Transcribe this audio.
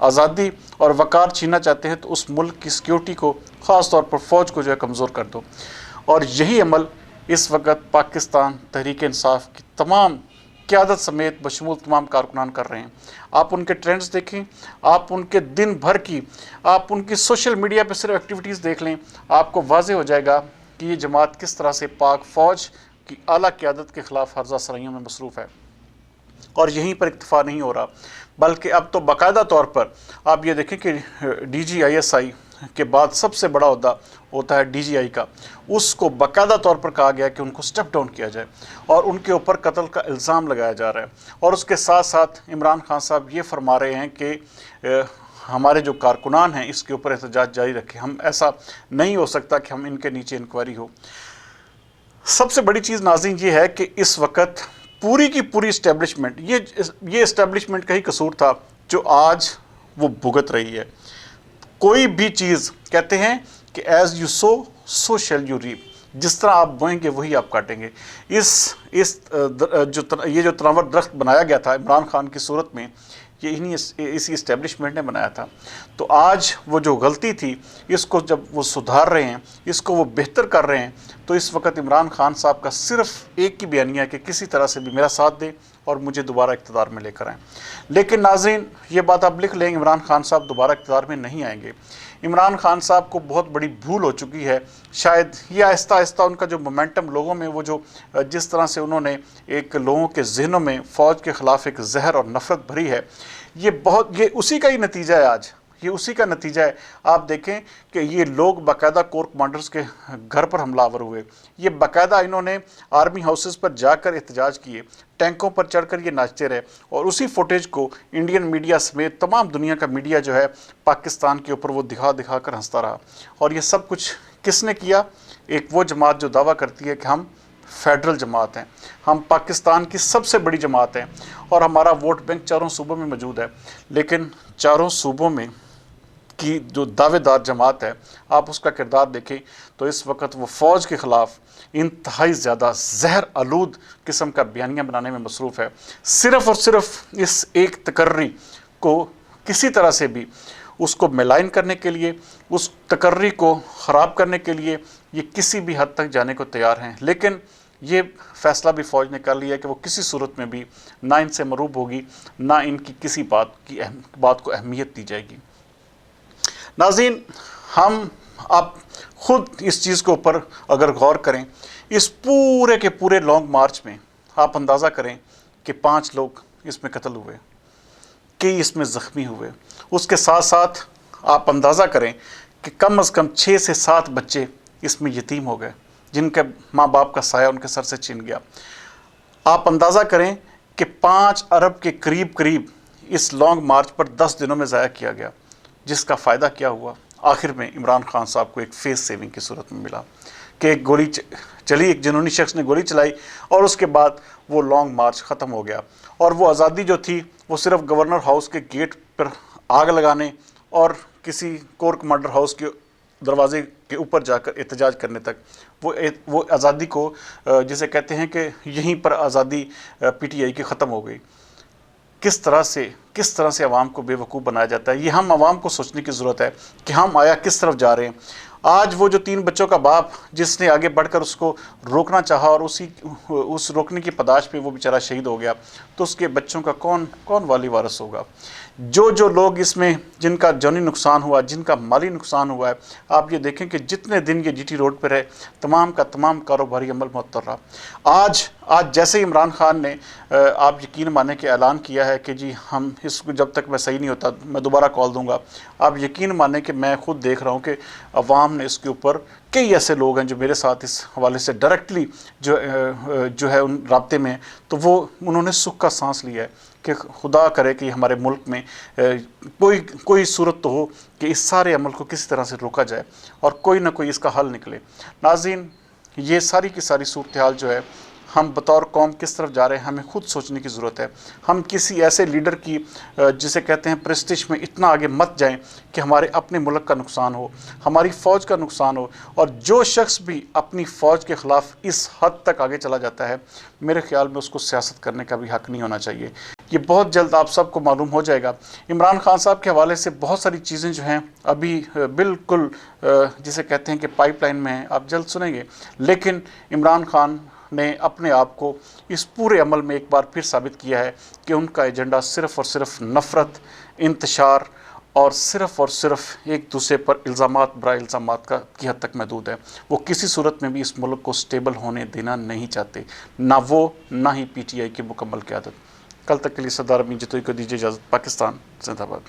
آزادی اور وقار چھیننا چاہتے ہیں تو اس ملک کی سیکیورٹی کو، خاص طور پر فوج کو جو ہے کمزور کر دو۔ اور یہی عمل اس وقت پاکستان تحریک انصاف کی تمام قیادت سمیت بشمول تمام کارکنان کر رہے ہیں۔ آپ ان کے ٹرینڈز دیکھیں، آپ ان کے دن بھر کی، آپ ان کی سوشل میڈیا پہ صرف ایکٹیویٹیز دیکھ لیں، آپ کو واضح ہو جائے گا کہ یہ جماعت کس طرح سے پاک فوج کی اعلیٰ قیادت کے خلاف ہرزہ سرائیوں میں مصروف ہے۔ اور یہیں پر اکتفا نہیں ہو رہا، بلکہ اب تو باقاعدہ طور پر آپ یہ دیکھیں کہ D G I S I کے بعد سب سے بڑا عہدہ ہوتا ہے ڈی جی آئی کا، اس کو باقاعدہ طور پر کہا گیا کہ ان کو سٹیپ ڈاؤن کیا جائے اور ان کے اوپر قتل کا الزام لگایا جا رہا ہے۔ اور اس کے ساتھ ساتھ عمران خان صاحب یہ فرما رہے ہیں کہ ہمارے جو کارکنان ہیں اس کے اوپر احتجاج جاری رکھیں، ہم ایسا نہیں ہو سکتا کہ ہم ان کے نیچے انکوائری ہو۔ سب سے بڑی چیز ناظرین یہ ہے کہ اس وقت پوری کی پوری اسٹیبلشمنٹ، یہ اسٹیبلشمنٹ کا ہی قصور تھا جو آج وہ بھگت رہی ہے۔ کوئی بھی چیز کہتے ہیں کہ as you sow so shall you reap, جس طرح آپ بوئیں گے وہی آپ کاٹیں گے۔ یہ جو تناور درخت بنایا گیا تھا عمران خان کی صورت میں، یہ اسی اسٹیبلشمنٹ نے بنایا تھا۔ تو آج وہ جو غلطی تھی اس کو جب وہ سدھار رہے ہیں، اس کو وہ بہتر کر رہے ہیں، تو اس وقت عمران خان صاحب کا صرف ایک ہی بیانیہ ہے کہ کسی طرح سے بھی میرا ساتھ دیں اور مجھے دوبارہ اقتدار میں لے کر آئیں۔ لیکن ناظرین یہ بات آپ لکھ لیں، عمران خان صاحب دوبارہ اقتدار میں نہیں آئیں گے۔ عمران خان صاحب کو بہت بڑی بھول ہو چکی ہے، شاید یہ آہستہ آہستہ ان کا جو مومنٹم لوگوں میں، وہ جو جس طرح سے انہوں نے ایک لوگوں کے ذہنوں میں فوج کے خلاف ایک زہر اور نفرت بھری ہے، یہ اسی کا ہی نتیجہ ہے آج، یہ اسی کا نتیجہ ہے۔ آپ دیکھیں کہ یہ لوگ باقاعدہ کور کمانڈرز کے گھر پر حملہ آور ہوئے، یہ باقاعدہ انہوں نے آرمی ہاؤسز پر جا کر احتجاج کیے، ٹینکوں پر چڑھ کر یہ ناچتے رہے، اور اسی فوٹیج کو انڈین میڈیا سمیت تمام دنیا کا میڈیا جو ہے پاکستان کے اوپر وہ دکھا دکھا کر ہنستا رہا۔ اور یہ سب کچھ کس نے کیا؟ ایک وہ جماعت جو دعویٰ کرتی ہے کہ ہم فیڈرل جماعت ہیں، ہم پاکستان کی سب سے بڑی جماعت ہیں اور ہمارا ووٹ بینک چاروں صوبوں میں موجود ہے۔ لیکن چاروں صوبوں میں کی جو دعوے دار جماعت ہے، آپ اس کا کردار دیکھیں تو اس وقت وہ فوج کے خلاف انتہائی زیادہ زہر آلود قسم کا بیانیہ بنانے میں مصروف ہے، صرف اور صرف اس ایک تقرری کو کسی طرح سے بھی اس کو ملائن کرنے کے لیے، اس تقرری کو خراب کرنے کے لیے یہ کسی بھی حد تک جانے کو تیار ہیں۔ لیکن یہ فیصلہ بھی فوج نے کر لیا ہے کہ وہ کسی صورت میں بھی نہ ان سے مروب ہوگی، نہ ان کی کسی بات کو اہمیت دی جائے گی۔ ناظرین آپ خود اس چیز کے اوپر اگر غور کریں، اس پورے کے پورے لانگ مارچ میں آپ اندازہ کریں کہ 5 لوگ اس میں قتل ہوئے، کئی اس میں زخمی ہوئے، اس کے ساتھ ساتھ آپ اندازہ کریں کہ کم از کم 6 سے 7 بچے اس میں یتیم ہو گئے، جن کے ماں باپ کا سایہ ان کے سر سے چھن گیا۔ آپ اندازہ کریں کہ 5 ارب کے قریب اس لانگ مارچ پر 10 دنوں میں ضائع کیا گیا، جس کا فائدہ کیا ہوا؟ آخر میں عمران خان صاحب کو ایک فیس سیونگ کی صورت میں ملا کہ ایک گولی چلی، ایک جنونی شخص نے گولی چلائی اور اس کے بعد وہ لانگ مارچ ختم ہو گیا، اور وہ آزادی جو تھی وہ صرف گورنر ہاؤس کے گیٹ پر آگ لگانے اور کسی کور کمانڈر ہاؤس کے دروازے کے اوپر جا کر احتجاج کرنے تک، وہ آزادی کو جسے کہتے ہیں کہ یہیں پر آزادی پی ٹی آئی کی ختم ہو گئی۔ کس طرح سے عوام کو بے وقوف بنایا جاتا ہے، یہ ہم عوام کو سوچنے کی ضرورت ہے کہ ہم آیا کس طرف جا رہے ہیں۔ آج وہ جو 3 بچوں کا باپ جس نے آگے بڑھ کر اس کو روکنا چاہا اور اس روکنے کی پداش پہ وہ بیچارہ شہید ہو گیا، تو اس کے بچوں کا کون والی وارث ہوگا؟ جو لوگ اس میں جن کا جانی نقصان ہوا، جن کا مالی نقصان ہوا ہے، آپ یہ دیکھیں کہ جتنے دن یہ جی ٹی روڈ پر ہے تمام کا تمام کاروباری عمل معطل رہا۔ آج جیسے عمران خان نے آپ یقین مانیں کہ اعلان کیا ہے کہ جی ہم اس کو جب تک میں صحیح نہیں ہوتا میں دوبارہ کال دوں گا، آپ یقین مانیں کہ میں خود دیکھ رہا ہوں کہ عوام نے اس کے اوپر، کئی ایسے لوگ ہیں جو میرے ساتھ اس حوالے سے ڈائریکٹلی جو ہے ان رابطے میں، تو وہ انہوں نے سکھ کا سانس لیا ہے کہ خدا کرے کہ ہمارے ملک میں کوئی صورت تو ہو کہ اس سارے عمل کو کسی طرح سے روکا جائے اور کوئی نہ کوئی اس کا حل نکلے۔ ناظرین یہ ساری کی ساری صورتحال جو ہے، ہم بطور قوم کس طرف جا رہے ہیں ہمیں خود سوچنے کی ضرورت ہے۔ ہم کسی ایسے لیڈر کی جسے کہتے ہیں پریسٹیج میں اتنا آگے مت جائیں کہ ہمارے اپنے ملک کا نقصان ہو، ہماری فوج کا نقصان ہو، اور جو شخص بھی اپنی فوج کے خلاف اس حد تک آگے چلا جاتا ہے، میرے خیال میں اس کو سیاست کرنے کا بھی حق نہیں ہونا چاہیے۔ یہ بہت جلد آپ سب کو معلوم ہو جائے گا۔ عمران خان صاحب کے حوالے سے بہت ساری چیزیں جو ہیں ابھی بالکل جسے کہتے ہیں کہ پائپ لائن میں ہیں، آپ جلد سنیں گے، لیکن عمران خان نے اپنے آپ کو اس پورے عمل میں ایک بار پھر ثابت کیا ہے کہ ان کا ایجنڈا صرف اور صرف نفرت، انتشار اور صرف ایک دوسرے پر الزامات برائے الزامات کی حد تک محدود ہے۔ وہ کسی صورت میں بھی اس ملک کو سٹیبل ہونے دینا نہیں چاہتے، نہ وہ نہ ہی پی ٹی آئی کی مکمل قیادت۔ کل تک کے لیے سردار امین جتوئی کو دیجیے اجازت۔ پاکستان زندہ باد۔